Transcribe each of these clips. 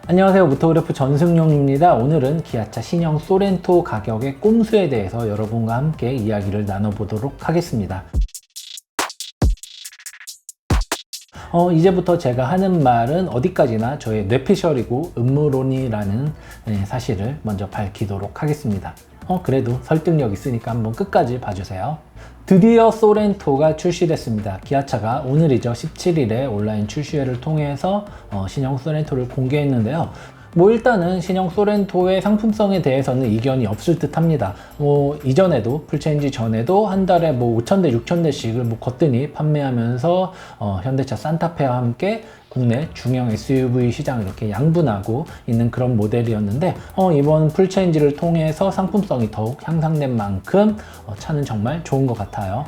안녕하세요, 모토그래프 전승용입니다. 오늘은 기아차 신형 소렌토 가격의 꼼수에 대해서 여러분과 함께 이야기를 나눠보도록 하겠습니다. 이제부터 제가 하는 말은 어디까지나 저의 뇌피셜이고 음모론이라는 사실을 먼저 밝히도록 하겠습니다. 그래도 설득력 있으니까 한번 끝까지 봐주세요. 드디어 소렌토가 출시됐습니다. 기아차가 오늘이죠, 17일에 온라인 출시회를 통해서 신형 소렌토를 공개했는데요. 일단은 신형 소렌토의 상품성에 대해서는 이견이 없을 듯 합니다. 이전에도, 풀체인지 전에도 한 달에 5,000대, 6,000대씩을 거뜬히 판매하면서 현대차 산타페와 함께 국내 중형 SUV 시장을 이렇게 양분하고 있는 그런 모델이었는데, 이번 풀체인지를 통해서 상품성이 더욱 향상된 만큼 차는 정말 좋은 것 같아요.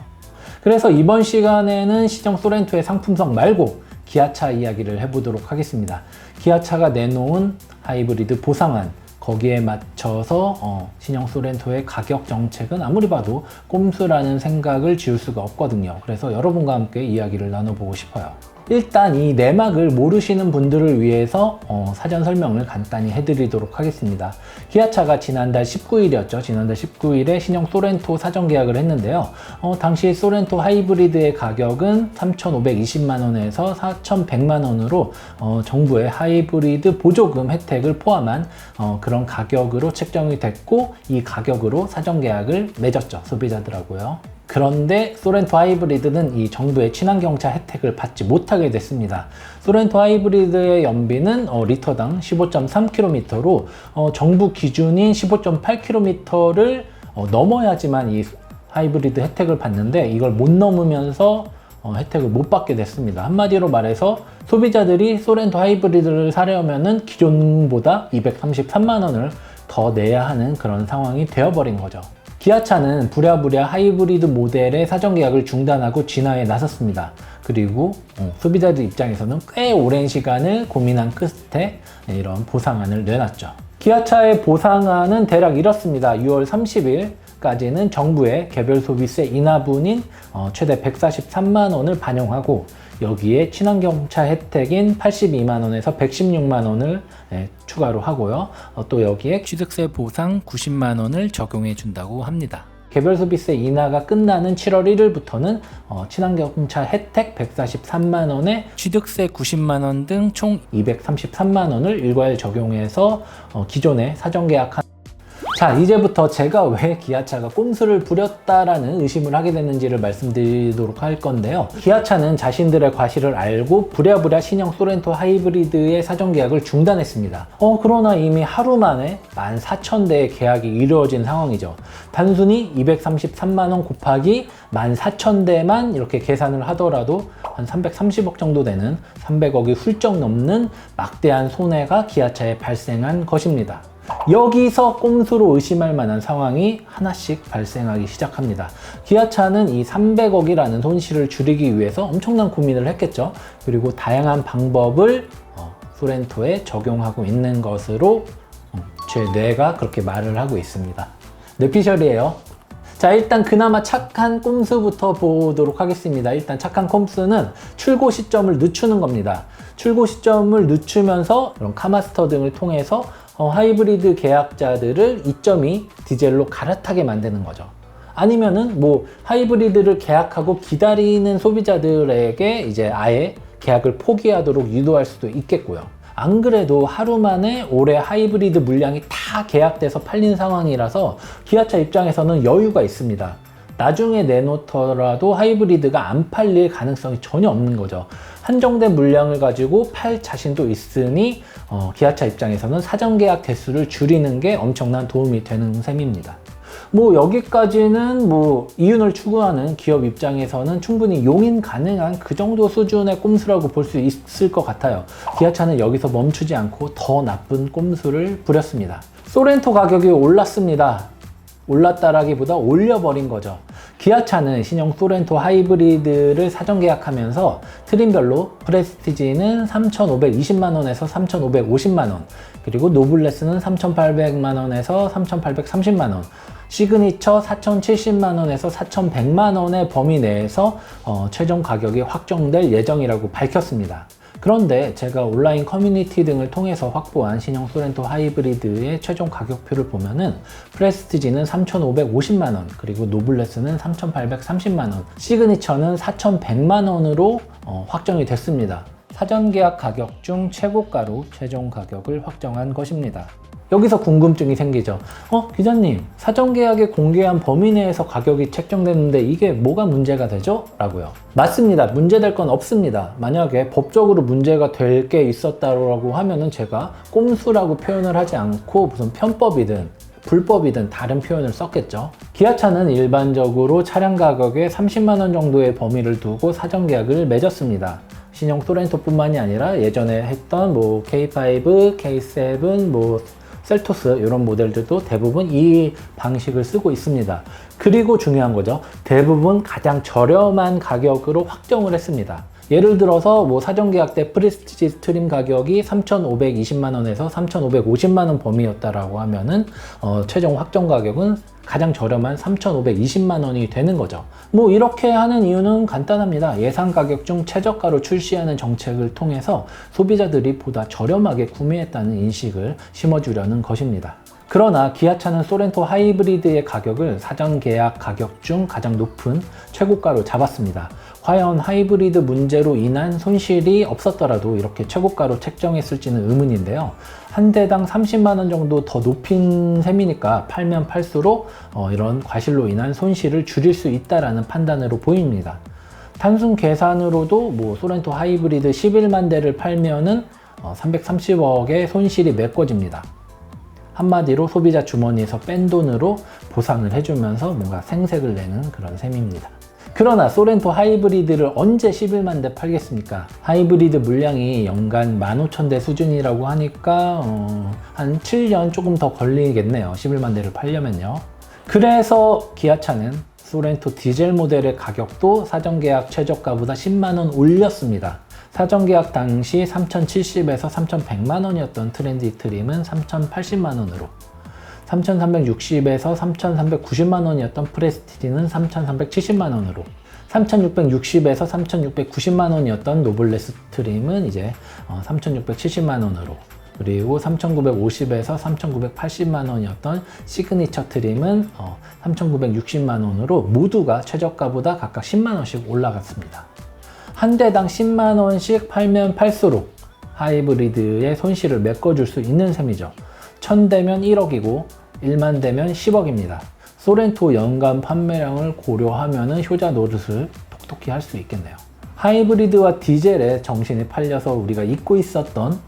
그래서 이번 시간에는 신형 소렌토의 상품성 말고 기아차 이야기를 해보도록 하겠습니다. 기아차가 내놓은 하이브리드 보상안, 거기에 맞춰서 신형 소렌토의 가격 정책은 아무리 봐도 꼼수라는 생각을 지울 수가 없거든요. 그래서 여러분과 함께 이야기를 나눠보고 싶어요. 일단 이 내막을 모르시는 분들을 위해서 사전 설명을 간단히 해드리도록 하겠습니다. 기아차가 지난달 19일이었죠. 지난달 19일에 신형 소렌토 사전 계약을 했는데요. 당시 소렌토 하이브리드의 가격은 3,520만원에서 4,100만원으로 정부의 하이브리드 보조금 혜택을 포함한 그런 가격으로 책정이 됐고, 이 가격으로 사전 계약을 맺었죠, 소비자들하고요. 그런데 소렌토 하이브리드는 이 정부의 친환경차 혜택을 받지 못하게 됐습니다. 소렌토 하이브리드의 연비는 리터당 15.3km로 정부 기준인 15.8km를 넘어야지만 이 하이브리드 혜택을 받는데, 이걸 못 넘으면서 혜택을 못 받게 됐습니다. 한마디로 말해서 소비자들이 소렌토 하이브리드를 사려면은 기존보다 233만원을 더 내야 하는 그런 상황이 되어버린 거죠. 기아차는 부랴부랴 하이브리드 모델의 사전 계약을 중단하고 진화에 나섰습니다. 그리고 소비자들 입장에서는 꽤 오랜 시간을 고민한 끝에 이런 보상안을 내놨죠. 기아차의 보상안은 대략 이렇습니다. 6월 30일까지는 정부의 개별 소비세 인하분인 최대 143만원을 반영하고, 여기에 친환경차 혜택인 82만원에서 116만원을 추가로 하고요. 또 여기에 취득세 보상 90만원을 적용해 준다고 합니다. 개별 소비세 인하가 끝나는 7월 1일부터는 친환경차 혜택 143만원에 취득세 90만원 등 총 233만원을 일괄 적용해서 기존에 사전 계약한. 자, 이제부터 제가 왜 기아차가 꼼수를 부렸다라는 의심을 하게 됐는지를 말씀드리도록 할 건데요. 기아차는 자신들의 과실을 알고 부랴부랴 신형 소렌토 하이브리드의 사전 계약을 중단했습니다. 그러나 이미 하루 만에 14,000대의 계약이 이루어진 상황이죠. 단순히 233만원 곱하기 14,000대만 이렇게 계산을 하더라도 한 330억 정도 되는, 300억이 훌쩍 넘는 막대한 손해가 기아차에 발생한 것입니다. 여기서 꼼수로 의심할 만한 상황이 하나씩 발생하기 시작합니다. 기아차는 이 300억이라는 손실을 줄이기 위해서 엄청난 고민을 했겠죠. 그리고 다양한 방법을 소렌토에 적용하고 있는 것으로 제 뇌가 그렇게 말을 하고 있습니다. 뇌피셜이에요. 자, 일단 그나마 착한 꼼수부터 보도록 하겠습니다. 일단 착한 꼼수는 출고 시점을 늦추는 겁니다. 출고 시점을 늦추면서 이런 카마스터 등을 통해서 하이브리드 계약자들을 2.2 디젤로 갈아타게 만드는 거죠. 아니면은 하이브리드를 계약하고 기다리는 소비자들에게 이제 아예 계약을 포기하도록 유도할 수도 있겠고요. 안 그래도 하루 만에 올해 하이브리드 물량이 다 계약돼서 팔린 상황이라서 기아차 입장에서는 여유가 있습니다. 나중에 내놓더라도 하이브리드가 안 팔릴 가능성이 전혀 없는 거죠. 한정된 물량을 가지고 팔 자신도 있으니 기아차 입장에서는 사전 계약 대수를 줄이는 게 엄청난 도움이 되는 셈입니다. 여기까지는 이윤을 추구하는 기업 입장에서는 충분히 용인 가능한 그 정도 수준의 꼼수라고 볼 수 있을 것 같아요. 기아차는 여기서 멈추지 않고 더 나쁜 꼼수를 부렸습니다. 소렌토 가격이 올랐습니다. 올랐다라기보다 올려버린 거죠. 기아차는 신형 소렌토 하이브리드를 사전 계약하면서 트림별로 프레스티지는 3,520만원에서 3,550만원, 그리고 노블레스는 3,800만원에서 3,830만원, 시그니처 4,070만원에서 4,100만원의 범위 내에서 최종 가격이 확정될 예정이라고 밝혔습니다. 그런데 제가 온라인 커뮤니티 등을 통해서 확보한 신형 소렌토 하이브리드의 최종 가격표를 보면은 프레스티지는 3,550만원, 그리고 노블레스는 3,830만원, 시그니처는 4,100만원으로 확정이 됐습니다. 사전 계약 가격 중 최고가로 최종 가격을 확정한 것입니다. 여기서 궁금증이 생기죠. 기자님, 사전 계약에 공개한 범위 내에서 가격이 책정됐는데 이게 뭐가 문제가 되죠? 라고요. 맞습니다. 문제될 건 없습니다. 만약에 법적으로 문제가 될 게 있었다고 하면은 제가 꼼수라고 표현을 하지 않고 무슨 편법이든 불법이든 다른 표현을 썼겠죠. 기아차는 일반적으로 차량 가격에 30만 원 정도의 범위를 두고 사전 계약을 맺었습니다. 신형 소렌토뿐만이 아니라 예전에 했던 K5, K7, 셀토스 이런 모델들도 대부분 이 방식을 쓰고 있습니다. 그리고 중요한 거죠. 대부분 가장 저렴한 가격으로 확정을 했습니다. 예를 들어서 사전 계약 때 프레스티지 스트림 가격이 3,520만 원에서 3,550만 원 범위였다라고 하면은 최종 확정 가격은 가장 저렴한 3,520만 원이 되는 거죠. 이렇게 하는 이유는 간단합니다. 예상 가격 중 최저가로 출시하는 정책을 통해서 소비자들이 보다 저렴하게 구매했다는 인식을 심어주려는 것입니다. 그러나 기아차는 소렌토 하이브리드의 가격을 사전 계약 가격 중 가장 높은 최고가로 잡았습니다. 과연 하이브리드 문제로 인한 손실이 없었더라도 이렇게 최고가로 책정했을지는 의문인데요. 한 대당 30만 원 정도 더 높인 셈이니까 팔면 팔수록 이런 과실로 인한 손실을 줄일 수 있다라는 판단으로 보입니다. 단순 계산으로도 소렌토 하이브리드 11만 대를 팔면은 330억의 손실이 메꿔집니다. 한마디로 소비자 주머니에서 뺀 돈으로 보상을 해주면서 뭔가 생색을 내는 그런 셈입니다. 그러나 소렌토 하이브리드를 언제 11만 대 팔겠습니까? 하이브리드 물량이 연간 15,000대 수준이라고 하니까 한 7년 조금 더 걸리겠네요. 11만 대를 팔려면요. 그래서 기아차는 소렌토 디젤 모델의 가격도 사전 계약 최저가보다 10만 원 올렸습니다. 사전 계약 당시 3,070에서 3,100만 원이었던 트렌디 트림은 3,080만 원으로, 3,360에서 3,390만 원이었던 프레스티지는 3,370만 원으로, 3,660에서 3,690만 원이었던 노블레스 트림은 이제 3,670만 원으로, 그리고 3,950에서 3,980만 원이었던 시그니처 트림은 3,960만 원으로 모두가 최저가보다 각각 10만 원씩 올라갔습니다. 한 대당 10만 원씩 팔면 팔수록 하이브리드의 손실을 메꿔줄 수 있는 셈이죠. 1000대면 1억이고 1만 대면 10억입니다. 소렌토 연간 판매량을 고려하면 효자 노릇을 톡톡히 할 수 있겠네요. 하이브리드와 디젤의 정신이 팔려서 우리가 잊고 있었던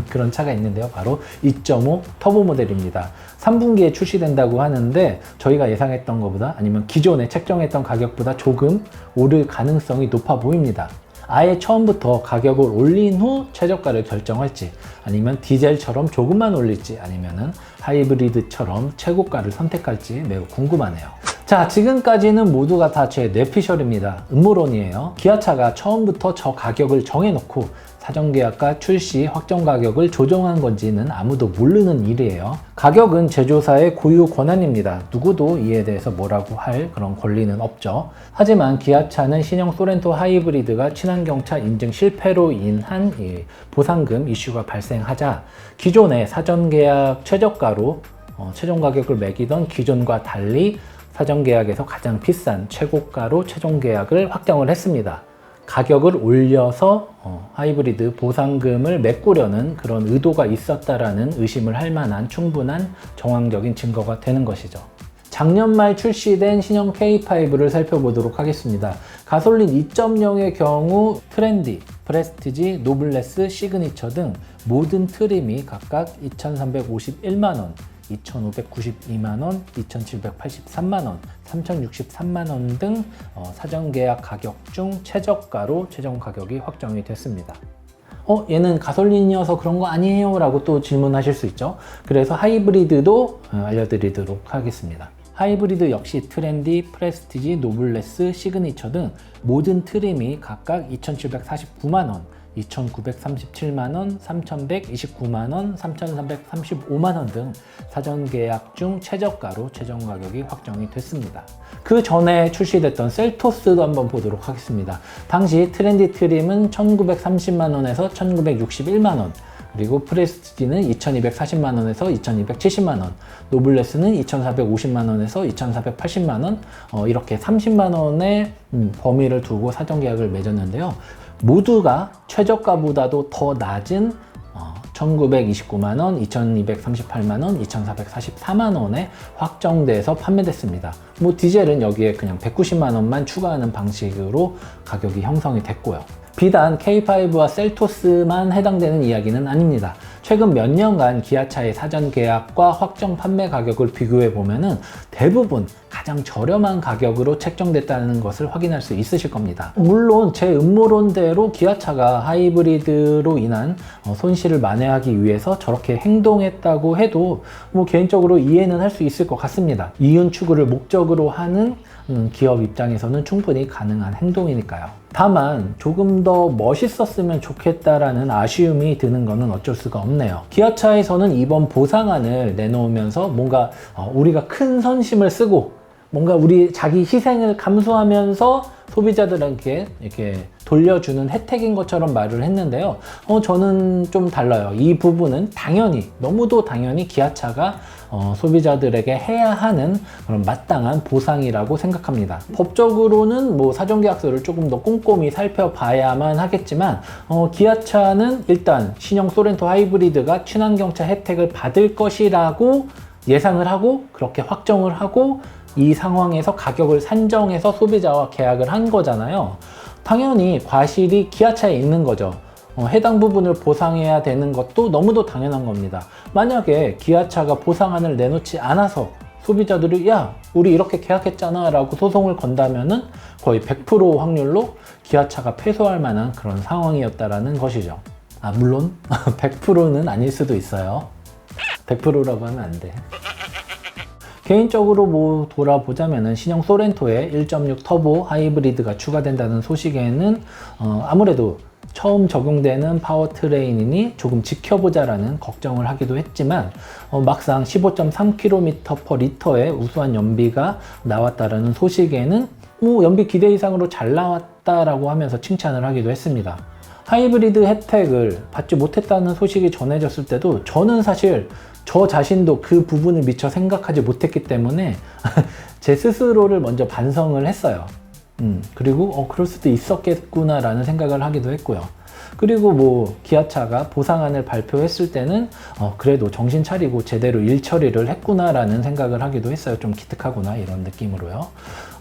그런 차가 있는데요. 바로 2.5 터보 모델입니다. 3분기에 출시된다고 하는데 저희가 예상했던 것보다, 아니면 기존에 책정했던 가격보다 조금 오를 가능성이 높아 보입니다. 아예 처음부터 가격을 올린 후 최저가를 결정할지, 아니면 디젤처럼 조금만 올릴지, 아니면은 하이브리드처럼 최고가를 선택할지 매우 궁금하네요. 자, 지금까지는 모두가 다 제 뇌피셜입니다. 음모론이에요. 기아차가 처음부터 저 가격을 정해놓고 사전계약과 출시 확정 가격을 조정한 건지는 아무도 모르는 일이에요. 가격은 제조사의 고유 권한입니다. 누구도 이에 대해서 뭐라고 할 그런 권리는 없죠. 하지만 기아차는 신형 소렌토 하이브리드가 친환경차 인증 실패로 인한 보상금 이슈가 발생하자 기존의 사전계약 최저가로 최종 가격을 매기던 기존과 달리 사전계약에서 가장 비싼 최고가로 최종 계약을 확정을 했습니다. 가격을 올려서 하이브리드 보상금을 메꾸려는 그런 의도가 있었다라는 의심을 할 만한 충분한 정황적인 증거가 되는 것이죠. 작년 말 출시된 신형 K5를 살펴보도록 하겠습니다. 가솔린 2.0의 경우 트렌디, 프레스티지, 노블레스, 시그니처 등 모든 트림이 각각 2,351만 원, 2,592만원, 2,783만원, 3,063만원 등 사전계약 가격 중 최저가로 최종 가격이 확정이 됐습니다. 얘는 가솔린이어서 그런 거 아니에요? 라고 또 질문하실 수 있죠. 그래서 하이브리드도 알려드리도록 하겠습니다. 하이브리드 역시 트렌디, 프레스티지, 노블레스, 시그니처 등 모든 트림이 각각 2,749만원, 2,937만원, 3,129만원, 3,335만원 등 사전 계약 중 최저가로 최종 가격이 확정이 됐습니다. 그 전에 출시됐던 셀토스도 한번 보도록 하겠습니다. 당시 트렌디 트림은 1,930만원에서 1,961만원, 그리고 프레스티지는 2,240만원에서 2,270만원, 노블레스는 2,450만원에서 2,480만원, 이렇게 30만원의 범위를 두고 사전계약을 맺었는데요. 모두가 최저가보다도 더 낮은 1,929만원, 2,238만원, 2,444만원에 확정돼서 판매됐습니다. 뭐 디젤은 여기에 그냥 190만원만 추가하는 방식으로 가격이 형성이 됐고요. 비단 K5와 셀토스만 해당되는 이야기는 아닙니다. 최근 몇 년간 기아차의 사전 계약과 확정 판매 가격을 비교해 보면은 대부분 가장 저렴한 가격으로 책정됐다는 것을 확인할 수 있으실 겁니다. 물론 제 음모론대로 기아차가 하이브리드로 인한 손실을 만회하기 위해서 저렇게 행동했다고 해도 뭐 개인적으로 이해는 할 수 있을 것 같습니다. 이윤 추구를 목적으로 하는 기업 입장에서는 충분히 가능한 행동이니까요. 다만 조금 더 멋있었으면 좋겠다라는 아쉬움이 드는 것은 어쩔 수가 없네요. 기아차에서는 이번 보상안을 내놓으면서 뭔가 우리가 큰 선심을 쓰고 뭔가 우리 자기 희생을 감수하면서 소비자들에게 이렇게 돌려주는 혜택인 것처럼 말을 했는데요. 저는 좀 달라요. 이 부분은 당연히, 너무도 당연히 기아차가 소비자들에게 해야 하는 그런 마땅한 보상이라고 생각합니다. 법적으로는 뭐 사전계약서를 조금 더 꼼꼼히 살펴봐야만 하겠지만 기아차는 일단 신형 소렌토 하이브리드가 친환경차 혜택을 받을 것이라고 예상을 하고 그렇게 확정을 하고 이 상황에서 가격을 산정해서 소비자와 계약을 한 거잖아요. 당연히 과실이 기아차에 있는 거죠. 해당 부분을 보상해야 되는 것도 너무도 당연한 겁니다. 만약에 기아차가 보상안을 내놓지 않아서 소비자들이 야 우리 이렇게 계약했잖아 라고 소송을 건다면은 거의 100% 확률로 기아차가 패소할 만한 그런 상황이었다라는 것이죠. 물론 100%는 아닐 수도 있어요. 100%라고 하면 안 돼. 개인적으로 뭐 돌아보자면은 신형 소렌토에 1.6 터보 하이브리드가 추가된다는 소식에는 아무래도 처음 적용되는 파워트레인이니 조금 지켜보자라는 걱정을 하기도 했지만 막상 15.3km/L의 우수한 연비가 나왔다라는 소식에는 연비 기대 이상으로 잘 나왔다라고 하면서 칭찬을 하기도 했습니다. 하이브리드 혜택을 받지 못했다는 소식이 전해졌을 때도 저는 사실 저 자신도 그 부분을 미처 생각하지 못했기 때문에 제 스스로를 먼저 반성을 했어요. 그리고 그럴 수도 있었겠구나 라는 생각을 하기도 했고요. 그리고 뭐 기아차가 보상안을 발표했을 때는 그래도 정신 차리고 제대로 일 처리를 했구나 라는 생각을 하기도 했어요. 좀 기특하구나 이런 느낌으로요.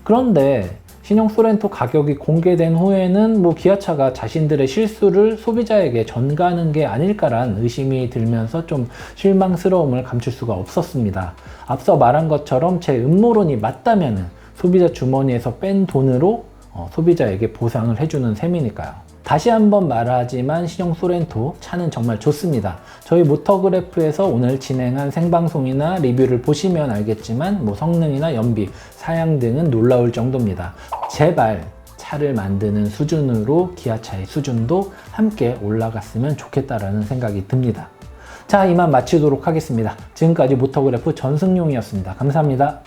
그런데 신형 소렌토 가격이 공개된 후에는 뭐 기아차가 자신들의 실수를 소비자에게 전가하는 게 아닐까란 의심이 들면서 좀 실망스러움을 감출 수가 없었습니다. 앞서 말한 것처럼 제 음모론이 맞다면은 소비자 주머니에서 뺀 돈으로 소비자에게 보상을 해주는 셈이니까요. 다시 한번 말하지만 신형 소렌토 차는 정말 좋습니다. 저희 모터그래프에서 오늘 진행한 생방송이나 리뷰를 보시면 알겠지만 뭐 성능이나 연비, 사양 등은 놀라울 정도입니다. 제발 차를 만드는 수준으로 기아차의 수준도 함께 올라갔으면 좋겠다라는 생각이 듭니다. 자, 이만 마치도록 하겠습니다. 지금까지 모터그래프 전승용이었습니다. 감사합니다.